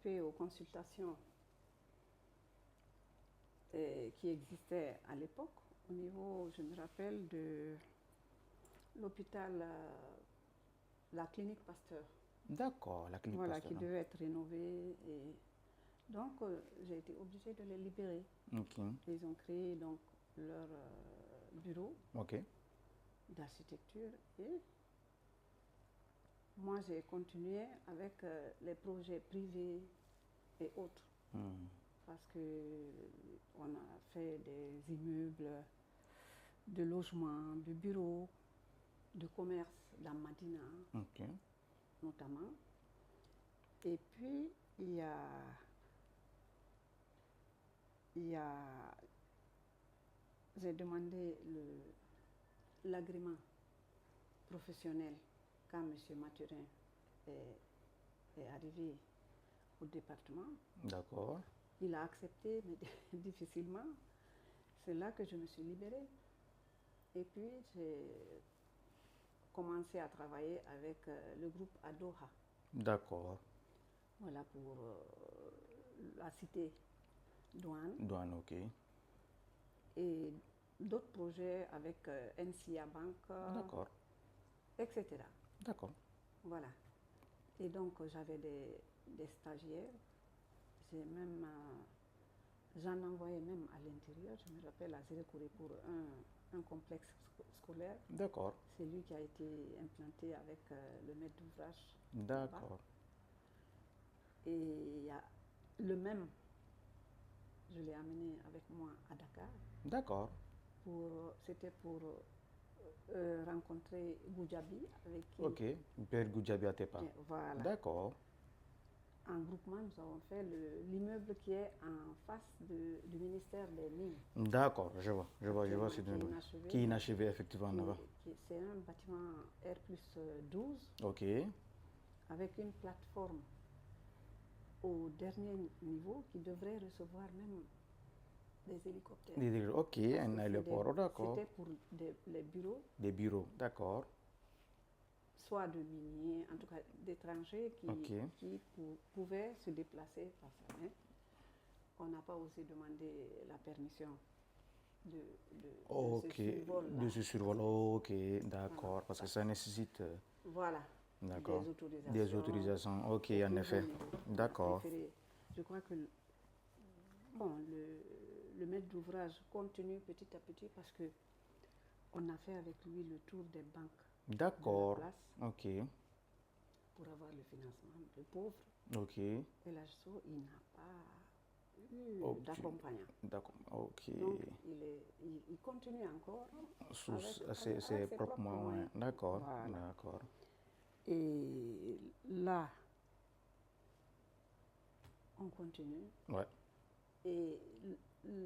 greffé aux consultations qui existaient à l'époque, au niveau, je me rappelle, de l'hôpital, la clinique Pasteur. D'accord, la clinique Voilà, Pasteur. qui devait être rénovée. Et donc, j'ai été obligée de les libérer. Ok. Ils ont créé donc leur bureau Ok. d'architecture et moi, j'ai continué avec les projets privés et autres. Parce qu'on a fait des immeubles de logement, de bureaux, de commerce dans Madina, notamment. Et puis, j'ai demandé l'agrément professionnel quand M. Mathurin est arrivé au département. D'accord. Il a accepté, mais difficilement. C'est là que je me suis libérée. Et puis, j'ai commencé à travailler avec le groupe Adoha. D'accord. Voilà, pour la cité Douane. Douane, ok. Et d'autres projets avec NCA Bank, D'accord. etc. D'accord. Voilà. Et donc, j'avais des stagiaires. J'en envoyais même à l'intérieur. Je me rappelle à Zérekouré pour un complexe scolaire. D'accord. C'est lui qui a été implanté avec le maître d'ouvrage. D'accord. Et il y a le même, je l'ai amené avec moi à Dakar. D'accord. C'était pour rencontrer Goudiaby avec qui... Ok, Père Goudiaby Atepa. Voilà. D'accord. En groupement, nous avons fait l'immeuble qui est en face du ministère des Mines. D'accord, je vois. Qui est inachevé, effectivement. C'est un bâtiment R+12. Ok. Avec une plateforme au dernier niveau qui devrait recevoir même des hélicoptères. Ok, un aéroport, d'accord. C'était pour les bureaux. Des bureaux, d'accord. Soit de miniers, en tout cas d'étrangers qui pouvaient se déplacer par ça. Hein. On n'a pas osé demander la permission de ce survol. De ce survol, ok, d'accord, voilà, parce que ça nécessite... Voilà, d'accord. Des autorisations. Des autorisations, ok, en effet. D'accord. Je crois que bon, le maître d'ouvrage continue petit à petit parce que on a fait avec lui le tour des banques. D'accord. De la place. Ok. Pour avoir le financement. Le pauvre. Ok. Et l'ASSO, il n'a pas eu d'accompagnant. D'accord. Ok. Donc, il continue encore. Sous ses propres moyens. D'accord. Voilà. D'accord. Et là, on continue. Ouais. Et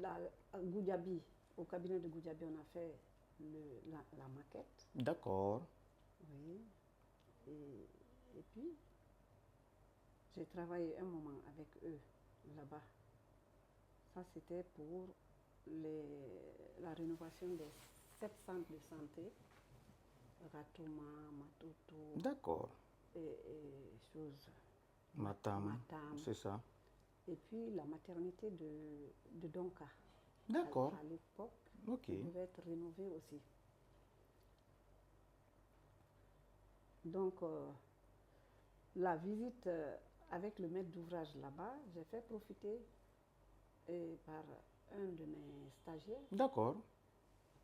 à Goudiaby, au cabinet de Goudiaby, on a fait la maquette. D'accord. Oui. Et puis, j'ai travaillé un moment avec eux là-bas. Ça, c'était pour la rénovation des 7 centres de santé. Ratouma, Matoto. D'accord. Et choses. Matam. C'est ça. Et puis la maternité de Donka. D'accord. À l'époque, ok. Qui devait être rénovée aussi. Donc, la visite avec le maître d'ouvrage là-bas, j'ai fait profiter par un de mes stagiaires. D'accord.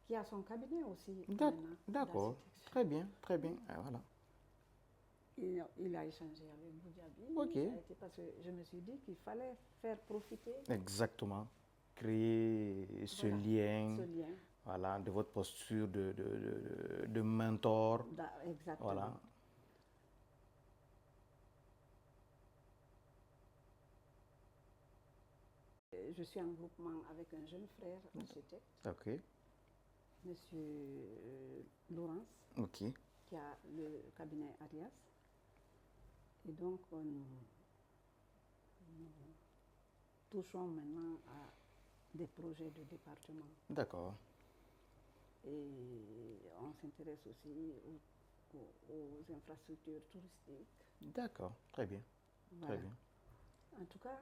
Qui a son cabinet aussi. D'accord. Très bien, très bien. Voilà. Il a échangé avec Goudiaby. Ok. Parce que je me suis dit qu'il fallait faire profiter. Exactement. Créer ce lien. Voilà, de votre posture de mentor. Exactement. Voilà. Je suis en groupement avec un jeune frère architecte. Ok. Monsieur Laurence. Ok. Qui a le cabinet Arias. Et donc, nous touchons maintenant à des projets de département. D'accord. Et on s'intéresse aussi aux infrastructures touristiques. D'accord, très bien. Voilà. Très bien. En tout cas,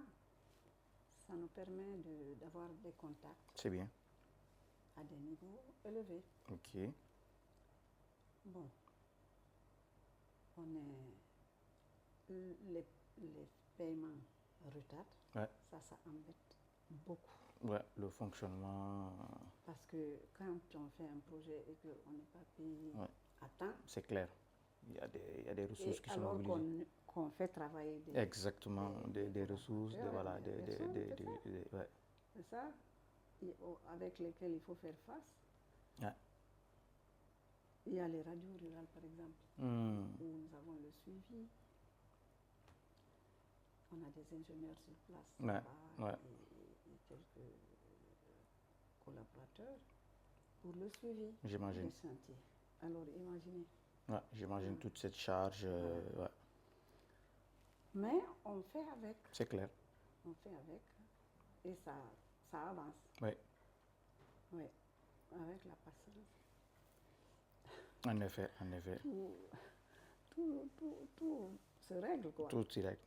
ça nous permet d'avoir des contacts. C'est bien. À des niveaux élevés. Ok. Bon, les paiements retardent. Ouais. Ça embête beaucoup. Ouais, le fonctionnement. Parce que quand on fait un projet et qu'on n'est pas payé à temps. C'est clair. Il y a des ressources qui sont mobilisées. Alors qu'on fait travailler des. Exactement, des ressources, voilà, ouais. C'est ça, avec lesquelles il faut faire face. Ouais. Il y a les radios rurales, par exemple, où nous avons le suivi. On a des ingénieurs sur place et quelques collaborateurs pour le suivi des chantiers. Alors, imaginez. Ouais, j'imagine toute cette charge. Ouais. Mais on fait avec. C'est clair. On fait avec et ça avance. Oui. Oui, avec la patience. En effet, en effet. Tout se règle, quoi. Tout se règle.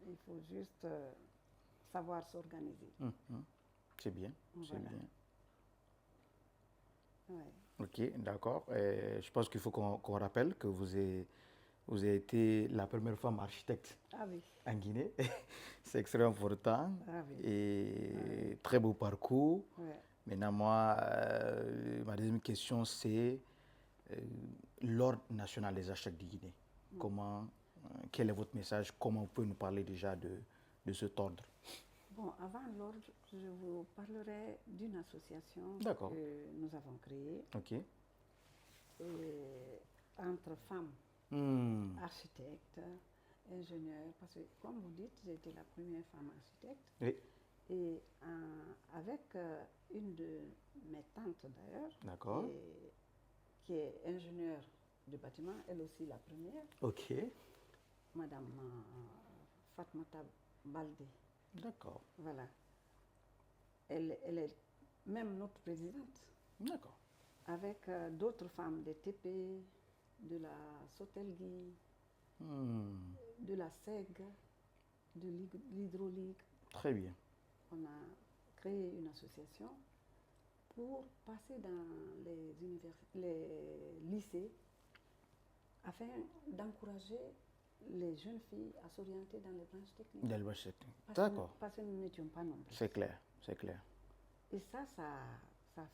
Il faut juste savoir s'organiser. C'est bien, c'est bien. Ouais. Ok, d'accord. Je pense qu'il faut qu'on rappelle que vous avez été la première femme architecte en Guinée. C'est extrêmement important. Et très beau parcours. Maintenant, moi, ma deuxième question, c'est l'Ordre national des architectes de Guinée. Quel est votre message? Comment vous pouvez nous parler déjà de cet ordre? Bon, avant l'ordre, je vous parlerai d'une association que nous avons créée entre femmes, architectes, ingénieurs, parce que comme vous dites, j'ai été la première femme architecte. Oui. Et avec une de mes tantes d'ailleurs, qui est ingénieure de bâtiment, elle aussi la première. Ok. Madame Fatmata Baldé. D'accord. Voilà. Elle est même notre présidente. D'accord. Avec d'autres femmes des TP, de la Sotelgui, de la SEG, de l'hydraulique. Très bien. On a créé une association pour passer dans les lycées afin d'encourager les jeunes filles à s'orienter dans les branches techniques. Dans les branches techniques. D'accord. Parce que nous n'étions pas nombreux. C'est clair, c'est clair. Et ça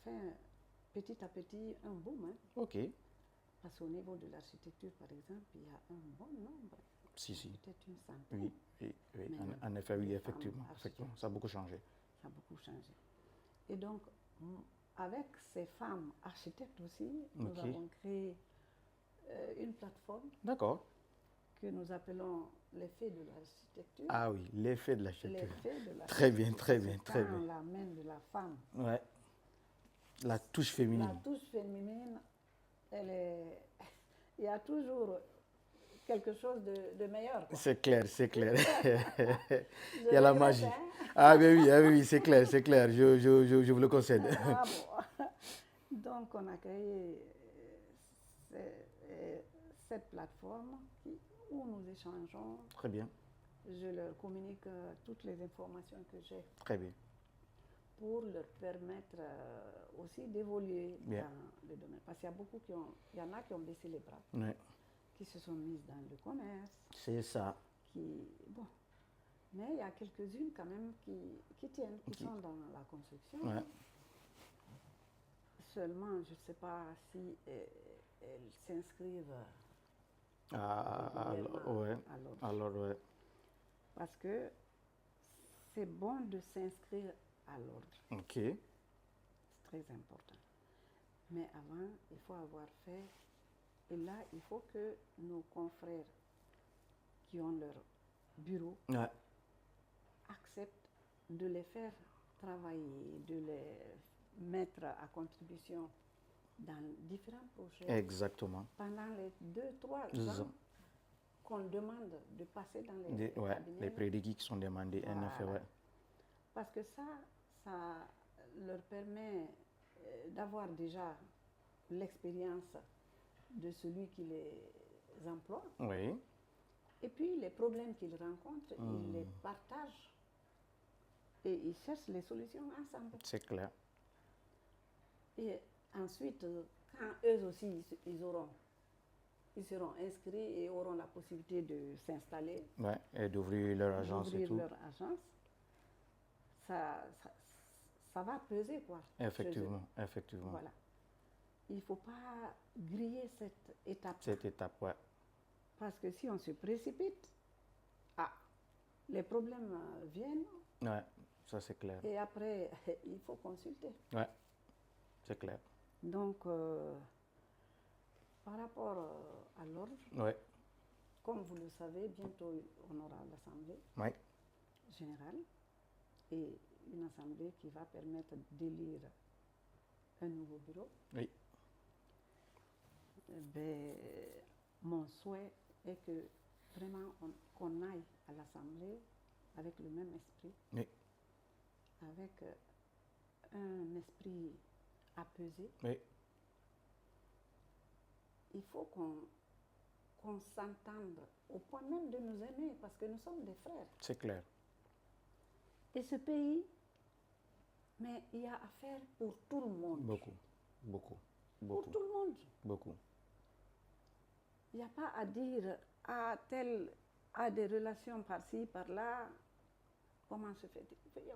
fait petit à petit un boom. Hein. Ok. Parce qu'au niveau de l'architecture, par exemple, il y a un bon nombre. Si. Peut-être une centaine. Oui. En effet, oui, effectivement. Ça a beaucoup changé. Ça a beaucoup changé. Et donc, avec ces femmes architectes aussi, nous avons créé une plateforme. D'accord. Que nous appelons l'effet de l'architecture. Ah oui, l'effet de l'architecture. L'effet de l'architecture. Très bien, très bien, très bien. La main de la femme. Ouais. La touche féminine. La touche féminine, il y a toujours quelque chose de meilleur. C'est clair, c'est clair. Il y a la magie. Ah oui, c'est clair, je vous le concède. Ah bon. Donc, on a créé cette plateforme où nous échangeons. Très bien. Je leur communique toutes les informations que j'ai. Très bien. Pour leur permettre aussi d'évoluer dans le domaine. Parce qu'il y a beaucoup il y en a qui ont baissé les bras, qui se sont mises dans le commerce. C'est ça. Mais il y a quelques-unes quand même qui tiennent, qui sont dans la construction. Ouais. Seulement, je ne sais pas si elles s'inscrivent alors. Parce que c'est bon de s'inscrire à l'ordre. Ok. C'est très important. Mais avant, il faut avoir fait. Et là, il faut que nos confrères qui ont leur bureau acceptent de les faire travailler, de les mettre à contribution dans différents projets. Exactement. Pendant les 2-3 ans qu'on demande de passer dans les cabinets. Les prérequis qui sont demandés, en effet, Parce que ça leur permet d'avoir déjà l'expérience de celui qui les emploie. Oui. Et puis, les problèmes qu'ils rencontrent, ils les partagent et ils cherchent les solutions ensemble. C'est clair. Et ensuite, quand eux aussi, ils seront inscrits et auront la possibilité de s'installer. Ouais, et d'ouvrir leur agence et tout. Leur agence, ça va peser, quoi. Effectivement, effectivement. Voilà. Il ne faut pas griller cette étape. Cette étape, ouais. Parce que si on se précipite, les problèmes viennent. Ouais, ça c'est clair. Et après, il faut consulter. Ouais, c'est clair. Donc, par rapport à l'ordre, ouais. Comme vous le savez, bientôt on aura l'Assemblée générale et une Assemblée qui va permettre d'élire un nouveau bureau. Oui. Mon souhait est que vraiment qu'on aille à l'Assemblée avec le même esprit, avec un esprit apaisé. Oui. Il faut qu'on s'entende au point même de nous aimer parce que nous sommes des frères. C'est clair. Et ce pays, mais il y a affaire pour tout le monde. Beaucoup, beaucoup, beaucoup. Pour tout le monde. Beaucoup. Il n'y a pas à dire tel a des relations par-ci, par-là. Comment se fait?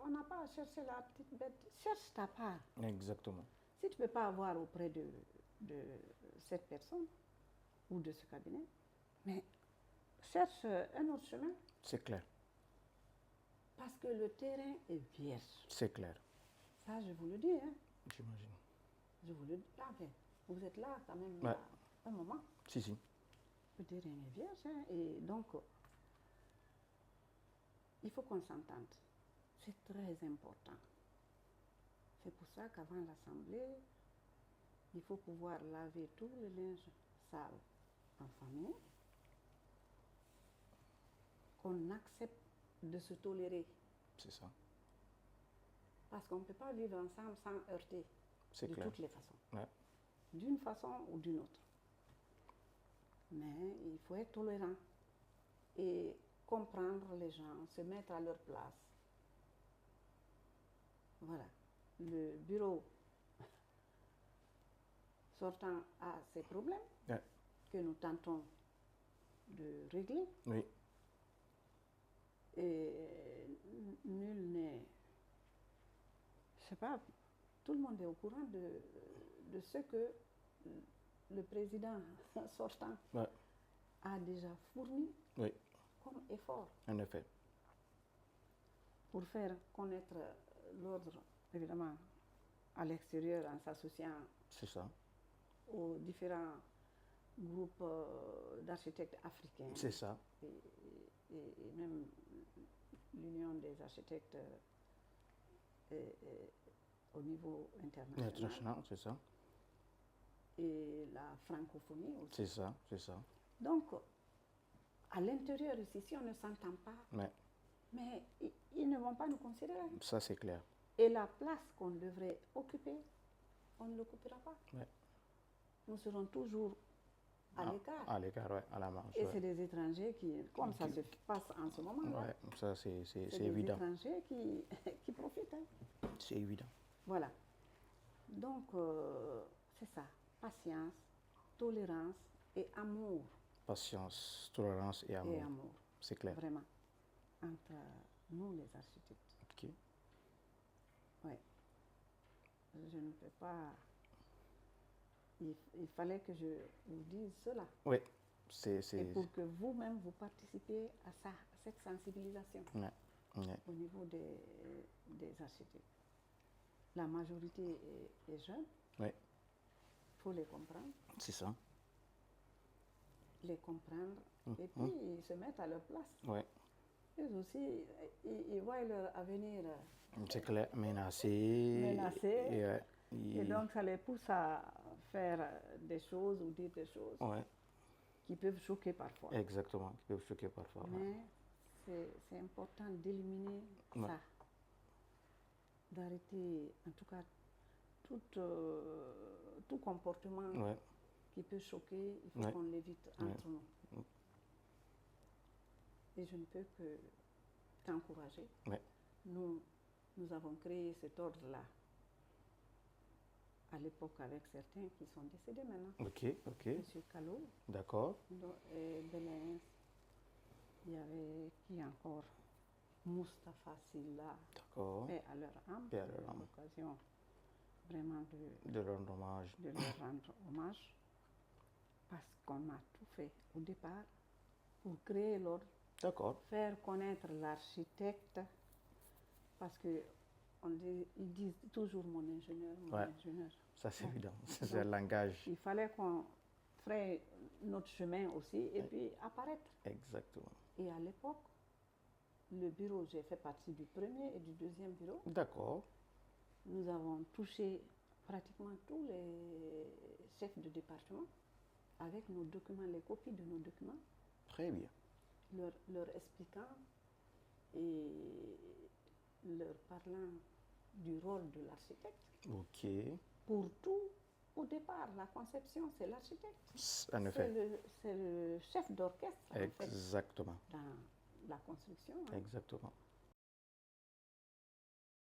On n'a pas à chercher la petite bête. Cherche ta part. Exactement. Si tu ne peux pas avoir auprès de cette personne ou de ce cabinet, mais cherche un autre chemin. C'est clair. Parce que le terrain est vierge. C'est clair. Ça, je vous le dis. Hein. J'imagine. Je vous le dis. Vous êtes là quand même à un moment. Si. Le terrain est vierge. Hein, et donc, il faut qu'on s'entende. C'est très important. C'est pour ça qu'avant l'Assemblée, il faut pouvoir laver tout le linge sale en famille, qu'on accepte de se tolérer. C'est ça. Parce qu'on ne peut pas vivre ensemble sans heurter de toutes les façons. Ouais. D'une façon ou d'une autre. Mais il faut être tolérant et comprendre les gens, se mettre à leur place. Voilà. Le bureau sortant a ses problèmes que nous tentons de régler. Oui. Et nul n'est... Je ne sais pas, tout le monde est au courant de ce que le président sortant a déjà fourni comme effort. En effet. Pour faire connaître l'ordre, évidemment, à l'extérieur en s'associant aux différents groupes d'architectes africains. C'est ça. Et même l'Union des architectes au niveau international. International, c'est ça. Et la francophonie aussi. C'est ça. Donc, à l'intérieur ici, si on ne s'entend pas, mais ils ne vont pas nous considérer. Ça, c'est clair. Et la place qu'on devrait occuper, on ne l'occupera pas. Nous serons toujours à l'écart. À l'écart, oui, à la marge. Et c'est des étrangers qui, comme ça se passe en ce moment. Ça, c'est évident. C'est des étrangers qui profitent. Hein. C'est évident. Voilà. Donc, c'est ça. Patience, tolérance et amour. Patience, tolérance et amour. C'est clair. Vraiment. Entre nous, les architectes. Ok. Oui. Je ne peux pas... Il fallait que je vous dise cela. Oui. Et pour que vous-même, vous participiez à cette sensibilisation au niveau des architectes. La majorité est jeune. Oui. Il faut les comprendre. C'est ça. Les comprendre et puis se mettre à leur place. Oui. Eux aussi, ils voient leur avenir c'est clair, menacé. Et donc, ça les pousse à faire des choses ou dire des choses qui peuvent choquer parfois. Exactement, qui peuvent choquer parfois. Mais c'est important d'éliminer ça. D'arrêter, en tout cas, tout comportement qui peut choquer, il faut qu'on l'évite entre nous. et je ne peux que t'encourager. Ouais. Nous avons créé cet ordre-là à l'époque avec certains qui sont décédés maintenant. Ok. Monsieur Callot. D'accord. Et Belens. Il y avait qui encore? Moustapha Silla. D'accord. Et à leur âme. Et à leur âme. L'occasion vraiment de leur rendre hommage. De leur rendre hommage. Parce qu'on a tout fait au départ pour créer l'ordre. D'accord. Faire connaître l'architecte. Parce que ils disent toujours mon ingénieur, ingénieur. Ça, c'est évident. C'est un langage. Il fallait qu'on ferait notre chemin aussi et puis apparaître. Exactement. Et à l'époque, le bureau, j'ai fait partie du premier et du deuxième bureau. D'accord. Nous avons touché pratiquement tous les chefs de département avec nos documents, les copies de nos documents. Très bien. Leur expliquant et leur parlant du rôle de l'architecte. Ok. Pour tout, au départ, la conception, c'est l'architecte. En effet. C'est le chef d'orchestre. Exactement. En fait, dans la construction. Exactement.